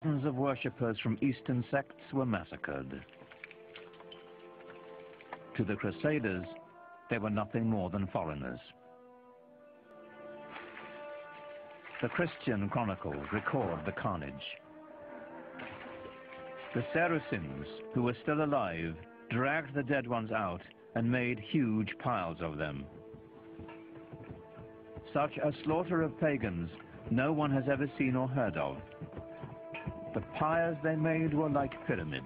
Thousands of worshippers from Eastern sects were massacred. To the Crusaders, they were nothing more than foreigners. The Christian chronicles record the carnage. The Saracens, who were still alive, dragged the dead ones out and made huge piles of them. Such a slaughter of pagans no one has ever seen or heard of. The pyres they made were like pyramids.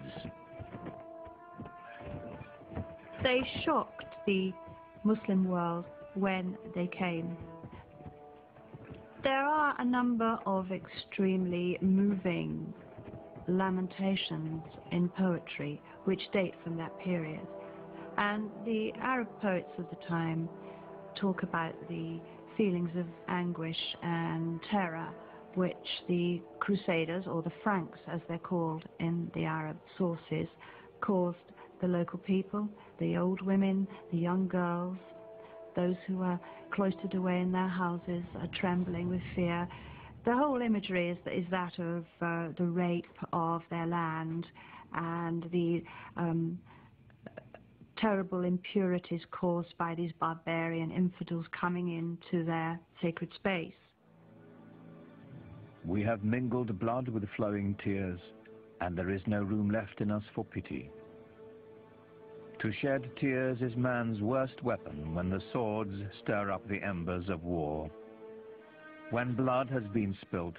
They shocked the Muslim world when they came. There are a number of extremely moving lamentations in poetry which date from that period. And the Arab poets of the time talk about the feelings of anguish and terror which the Crusaders, or the Franks as they're called in the Arab sources, caused the local people, the old women, the young girls, those who are cloistered away in their houses are trembling with fear. The whole imagery is that of the rape of their land and the terrible impurities caused by these barbarian infidels coming into their sacred space. We have mingled blood with flowing tears, and there is no room left in us for pity. To shed tears is man's worst weapon when the swords stir up the embers of war. When blood has been spilt,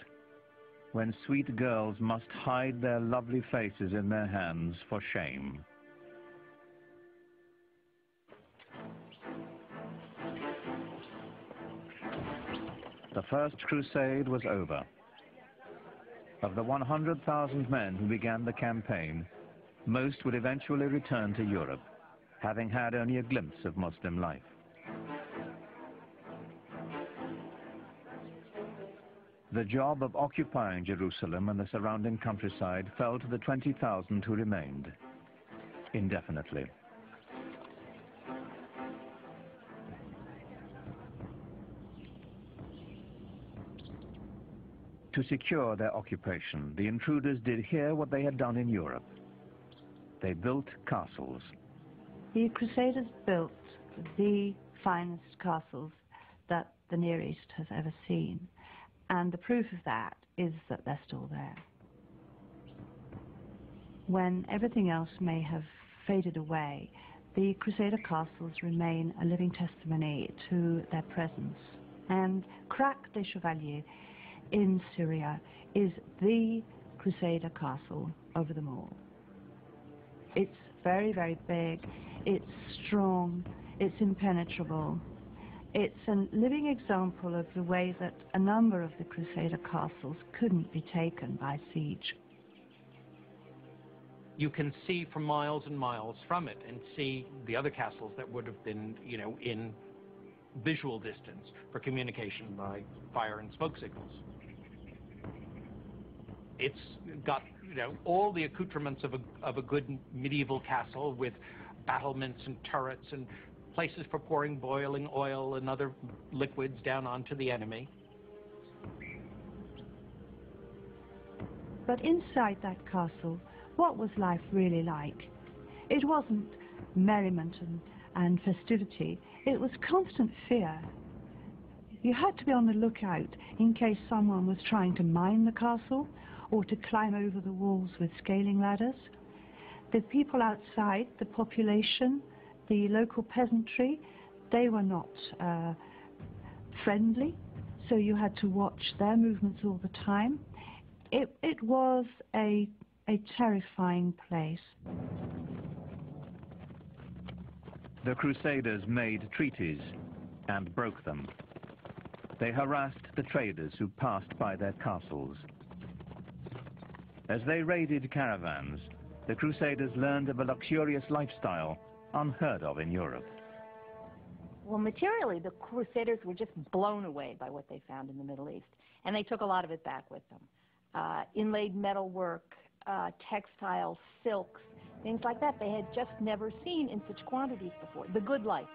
when sweet girls must hide their lovely faces in their hands for shame. The First Crusade was over. Of the 100,000 men who began the campaign, most would eventually return to Europe, having had only a glimpse of Muslim life. The job of occupying Jerusalem and the surrounding countryside fell to the 20,000 who remained, indefinitely. To secure their occupation, the intruders did here what they had done in Europe. They built castles. The Crusaders built the finest castles that the Near East has ever seen, and the proof of that is that they're still there. When everything else may have faded away, the Crusader castles remain a living testimony to their presence. And Crac des Chevaliers in Syria is the Crusader castle over them all. It's very, very big, it's strong, it's impenetrable. It's a living example of the way that a number of the Crusader castles couldn't be taken by siege. You can see for miles and miles from it and see the other castles that would have been, you know, in visual distance for communication by fire and smoke signals. It's got, you know, all the accoutrements of a good medieval castle, with battlements and turrets and places for pouring boiling oil and other liquids down onto the enemy. But inside that castle, what was life really like? It wasn't merriment and festivity. It was constant fear. You had to be on the lookout in case someone was trying to mine the castle or to climb over the walls with scaling ladders. The people outside, the population, the local peasantry, they were not friendly, so you had to watch their movements all the time. It was a terrifying place. The Crusaders made treaties and broke them. They harassed the traders who passed by their castles. As they raided caravans, the Crusaders learned of a luxurious lifestyle unheard of in Europe. Well, materially, the Crusaders were just blown away by what they found in the Middle East, and they took a lot of it back with them. Inlaid metalwork, textiles, silks, things like that they had just never seen in such quantities before. The good life.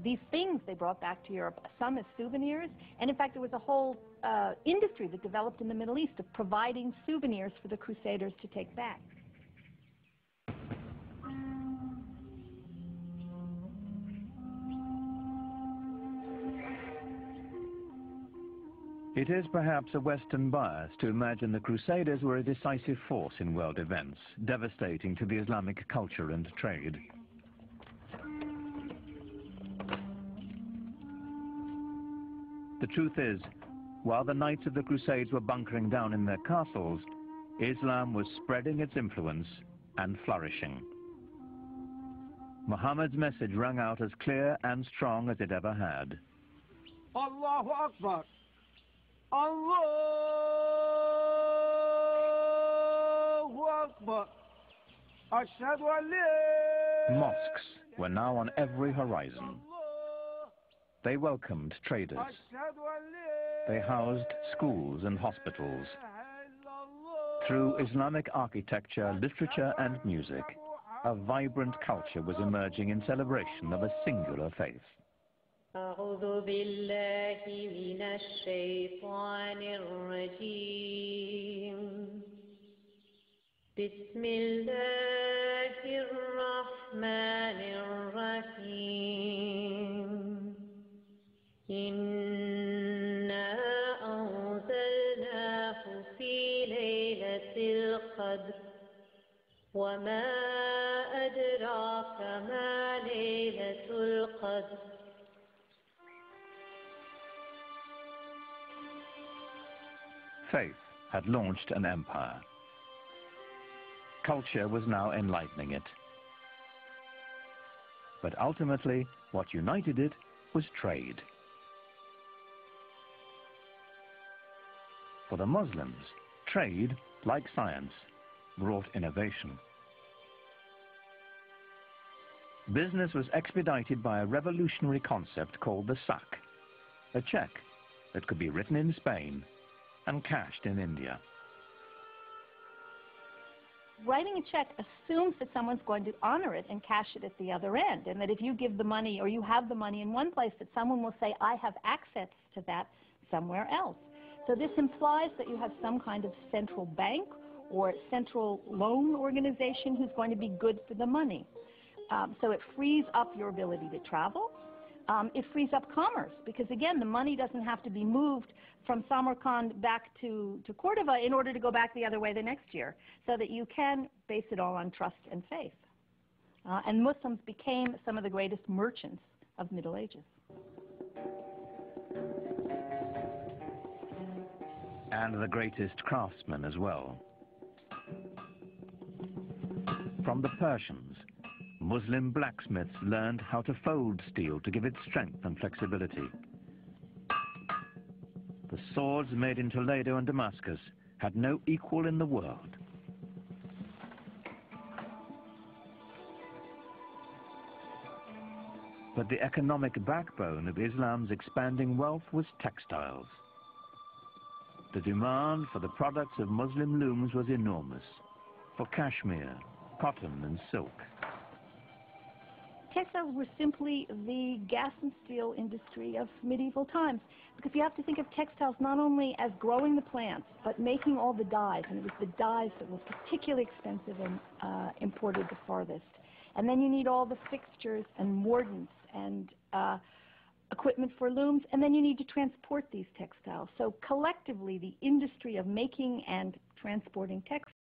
these things they brought back to Europe, some as souvenirs, and in fact there was a whole industry that developed in the Middle East of providing souvenirs for the Crusaders to take back. It is perhaps a Western bias to imagine the Crusaders were a decisive force in world events, devastating to the Islamic culture and trade. The truth is, while the Knights of the Crusades were bunkering down in their castles, Islam was spreading its influence and flourishing. Muhammad's message rang out as clear and strong as it ever had. Allahu Akbar! Allahu Akbar! Ashhadu an la. Mosques were now on every horizon. They welcomed traders. They housed schools and hospitals. Through Islamic architecture, literature and music, a vibrant culture was emerging in celebration of a singular faith. أعوذ بالله من الشيطان الرجيم بسم الله الرحمن الرحيم إنا أنزلناه في ليلة القدر وما أدراك ما ليلة القدر Faith had launched an empire. Culture was now enlightening it. But ultimately, what united it was trade. For the Muslims, trade, like science, brought innovation. Business was expedited by a revolutionary concept called the sak, a check that could be written in Spain and cashed in India. Writing a check assumes that someone's going to honor it and cash it at the other end, and that if you give the money or you have the money in one place, that someone will say, I have access to that somewhere else. So this implies that you have some kind of central bank or central loan organization who's going to be good for the money. So it frees up your ability to travel. It frees up commerce because, again, the money doesn't have to be moved from Samarkand back to Cordoba in order to go back the other way the next year, so that you can base it all on trust and faith. And Muslims became some of the greatest merchants of Middle Ages. And the greatest craftsmen as well. From the Persians, Muslim blacksmiths learned how to fold steel to give it strength and flexibility. The swords made in Toledo and Damascus had no equal in the world. But the economic backbone of Islam's expanding wealth was textiles. The demand for the products of Muslim looms was enormous, for cashmere, cotton and silk. Textiles were simply the gas and steel industry of medieval times, because you have to think of textiles not only as growing the plants, but making all the dyes, and it was the dyes that were particularly expensive and imported the farthest. And then you need all the fixtures and mordants and equipment for looms, and then you need to transport these textiles. So collectively, the industry of making and transporting textiles